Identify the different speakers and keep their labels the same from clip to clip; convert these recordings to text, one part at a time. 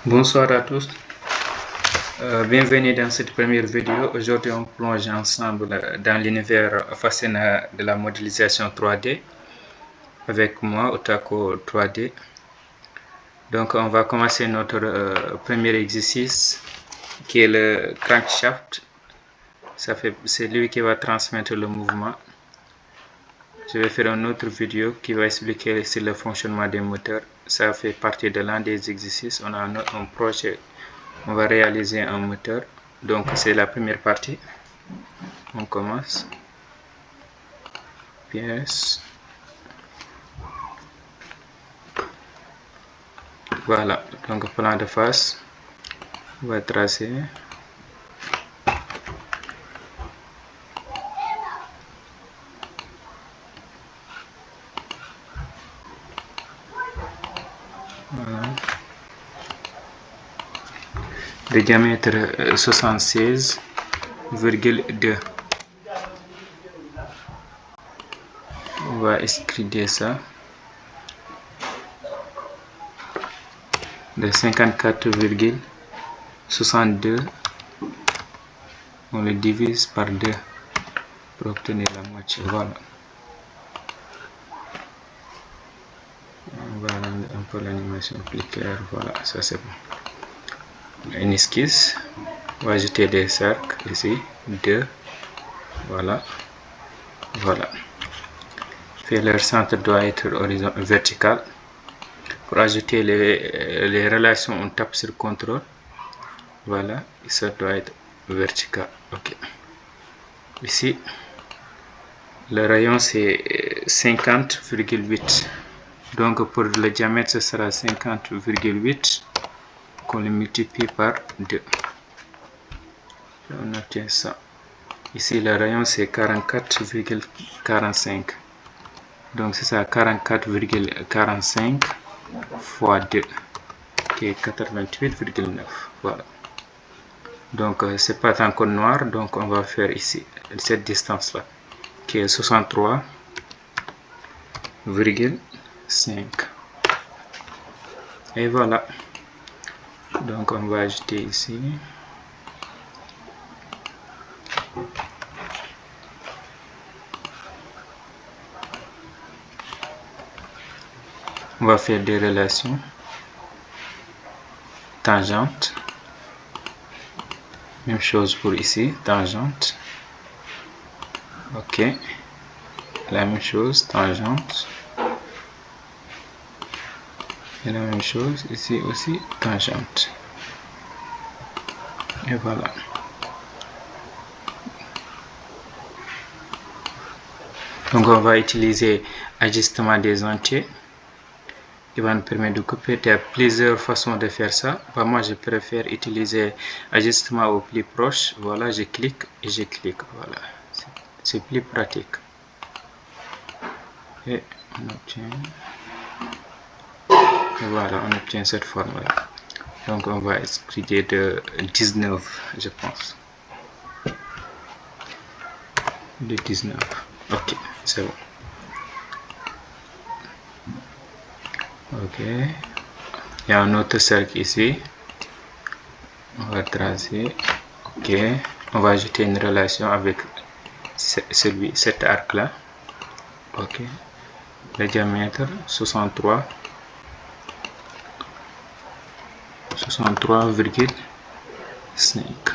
Speaker 1: Bonsoir à tous, bienvenue dans cette première vidéo. Aujourd'hui on plonge ensemble dans l'univers fascinant de la modélisation 3D avec moi Otako 3D. Donc on va commencer notre premier exercice qui est le crankshaft. C'est lui qui va transmettre le mouvement. Je vais faire une autre vidéo qui va expliquer sur le fonctionnement des moteurs. Ça fait partie de l'un des exercices. On a un projet, on va réaliser un moteur. Donc c'est la première partie. On commence. Pièce. Voilà, donc plan de face. On va tracer. Voilà. Le diamètre 76,2. On va extruder ça. De 54,62. On le divise par 2 pour obtenir la moitié. Voilà. On va rendre un peu l'animation plus claire. Voilà, ça c'est bon. Une esquisse. On va ajouter des cercles ici. 2. Voilà. Voilà. Puis leur centre doit être vertical. Pour ajouter les relations, on tape sur CTRL. Voilà. Et ça doit être vertical. Ok. Ici, le rayon c'est 50,8. Donc pour le diamètre, ce sera 50,8 qu'on le multiplie par 2. On obtient ça. Ici, le rayon c'est 44,45. Donc c'est ça, 44,45 fois 2 qui est 88,9. Voilà. Donc c'est pas encore noir, donc on va faire ici cette distance là qui est 63,5. Et voilà. Donc on va ajouter ici. On va faire des relations tangente. Même chose pour ici, tangente. Ok. La même chose, tangente. Et la même chose ici aussi, tangente. Et voilà. Donc on va utiliser ajustement des entiers qui va nous permettre de couper. Il y a plusieurs façons de faire ça. Moi je préfère utiliser ajustement au plus proche. Voilà, je clique et je clique. Voilà, c'est plus pratique. Et on obtient. Voilà, on obtient cette forme là. Donc on va extruder de 19, je pense. De 19. Ok, c'est bon. Ok. Il y a un autre cercle ici. On va tracer. Ok. On va ajouter une relation avec cet arc là. Ok. Le diamètre 63,5.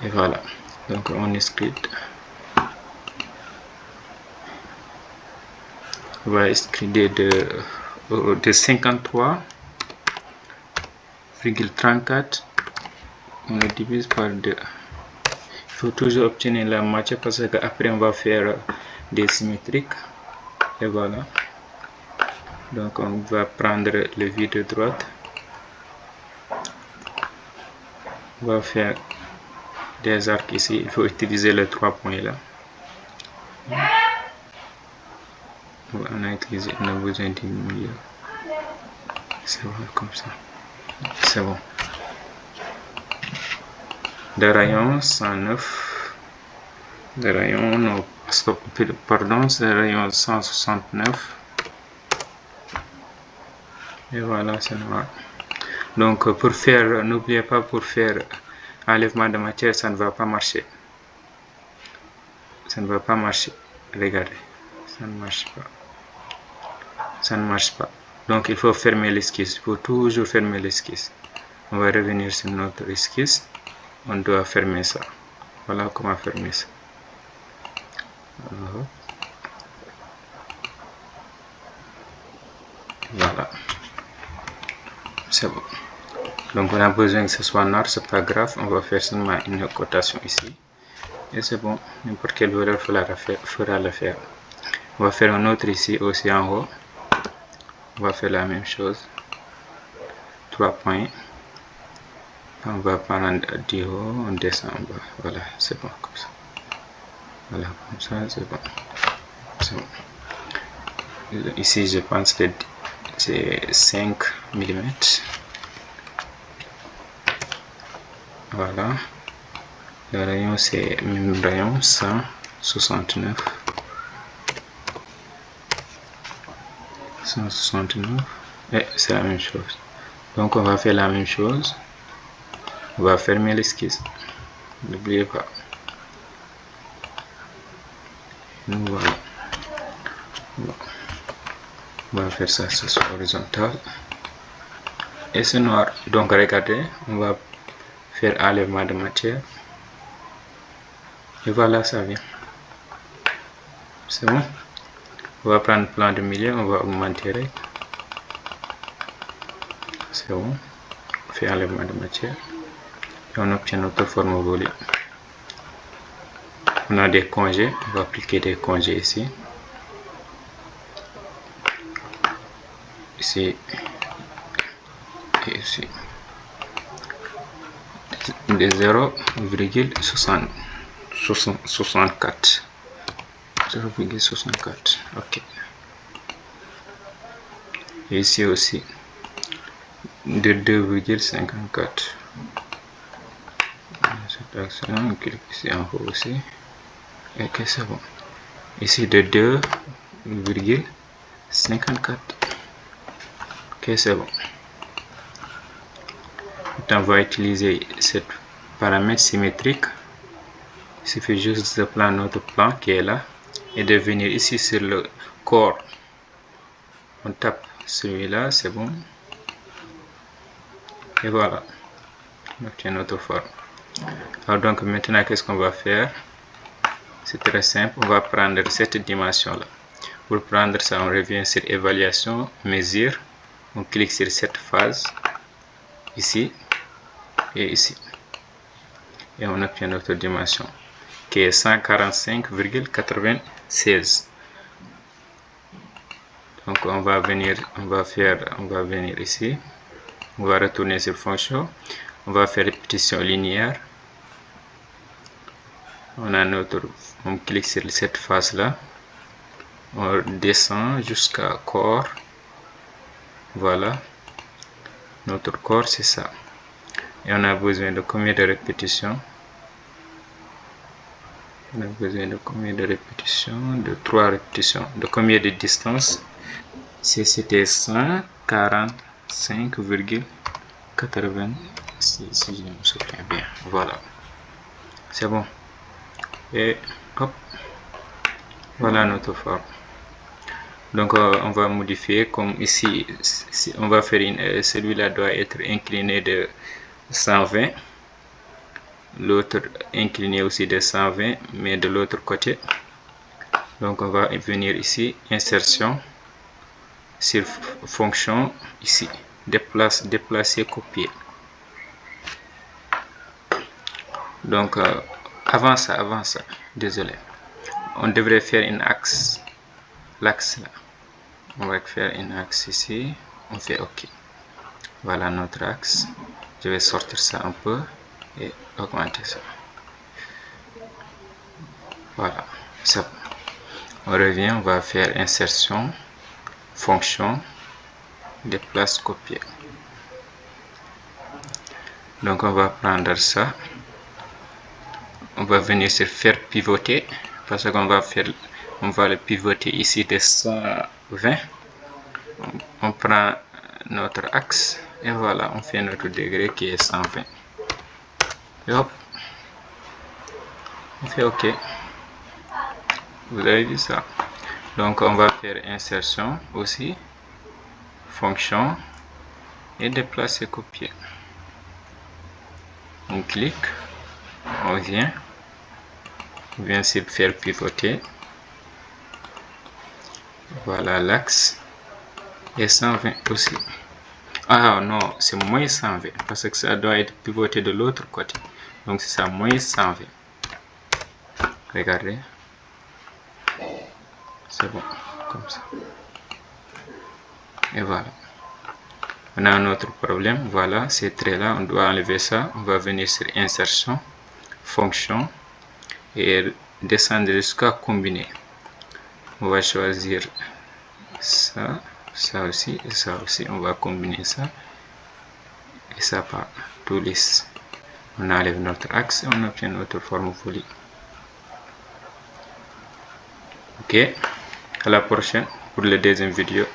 Speaker 1: Et voilà. Donc on extrude. On va extruder de 53,34. On le divise par 2. Il faut toujours obtenir la moitié parce qu'après on va faire des symétriques. Et voilà. Donc on va prendre le vide de droite. On va faire des arcs ici. Il faut utiliser les 3 points là. On a utilisé, on a besoin du milieu. C'est bon comme ça. C'est bon. Le rayon 109. Le rayon, non, pardon, c'est le rayon 169. Et voilà, c'est noir. Donc pour faire, n'oubliez pas, pour faire enlèvement de matière, ça ne va pas marcher. Ça ne va pas marcher. Regardez, ça ne marche pas. Ça ne marche pas. Donc il faut fermer l'esquisse. Il faut toujours fermer l'esquisse. On va revenir sur notre esquisse. On doit fermer ça. Voilà comment fermer ça. Voilà. C'est bon. Donc on a besoin que ce soit noir, c'est pas grave. On va faire seulement une cotation ici. Et c'est bon. N'importe quelle valeur fera l'affaire. On va faire un autre ici aussi en haut. On va faire la même chose. 3 points. On va prendre du haut, on descend en bas. Voilà, c'est bon comme ça. Voilà, comme ça, c'est bon. C'est bon. Ici, je pense que c'est 5 mm. Voilà. Le rayon, c'est le même rayon, 169. 169. Et c'est la même chose. Donc, on va faire la même chose. On va fermer l'esquisse. N'oubliez pas. Voilà. Bon. On va faire ça, ce soit horizontal. Et c'est noir. Donc regardez, on va faire enlèvement de matière. Et voilà, ça vient. C'est bon. On va prendre le plan de milieu, on va augmenter. C'est bon. On fait enlèvement de matière. Et on obtient notre forme volée. On a des congés, on va appliquer des congés ici. Ici. Et ici. De 0,64. 0,64. Ok. Et ici aussi. De 2,54. C'est excellent. On clique ici en haut aussi. Et que c'est bon. Ici de 2,54. Ok, c'est bon. On va utiliser ce paramètre symétrique. Il suffit juste de prendre notre plan qui est là et de venir ici sur le corps. On tape celui-là, c'est bon. Et voilà, on obtient notre forme. Alors donc maintenant, qu'est-ce qu'on va faire? C'est très simple, on va prendre cette dimension-là. Pour prendre ça, on revient sur évaluation, mesure. On clique sur cette phase, ici et ici. Et on obtient notre dimension, qui est 145,96. Donc on va venir ici. On va retourner sur fonction. On va faire répétition linéaire. On clique sur cette face là. On descend jusqu'à corps. Voilà. Notre corps, c'est ça. Et on a besoin de combien de répétitions? On a besoin de combien de répétitions? De 3 répétitions. De combien de distance? C'était 145,86, si je me souviens bien. Voilà. C'est bon. Et hop. Voilà notre forme. Donc on va modifier comme ici. On va faire celui-là doit être incliné de 120. L'autre incliné aussi de 120, mais de l'autre côté. Donc on va venir ici, insertion, sur fonction, ici, déplacer, copier. Donc avant ça, désolé, on devrait faire une axe, l'axe là. On va faire une axe ici, on fait OK. Voilà notre axe. Je vais sortir ça un peu et augmenter ça. Voilà, c'est bon. On revient, on va faire insertion, fonction, déplace, copier. Donc on va prendre ça. On va venir sur faire pivoter parce qu'on va le pivoter ici de 120. On prend notre axe, Et voilà, on fait notre degré qui est 120. Et hop, on fait OK. Vous avez vu ça? Donc on va faire insertion aussi, fonction et déplacer, copier. On clique, on vient sur faire pivoter. Voilà, l'axe et 120 aussi. Ah non, c'est moins 120 parce que ça doit être pivoté de l'autre côté. Donc c'est ça, moins 120. Regardez. C'est bon, comme ça. Et voilà. On a un autre problème. Voilà, ces traits-là, on doit enlever ça. On va venir sur insertion, fonction et descendre jusqu'à combiner. On va choisir ça, ça aussi et ça aussi. On va combiner ça et ça part tout lisse. On enlève notre axe et on obtient notre forme polie. Ok, à la prochaine pour la deuxième vidéo.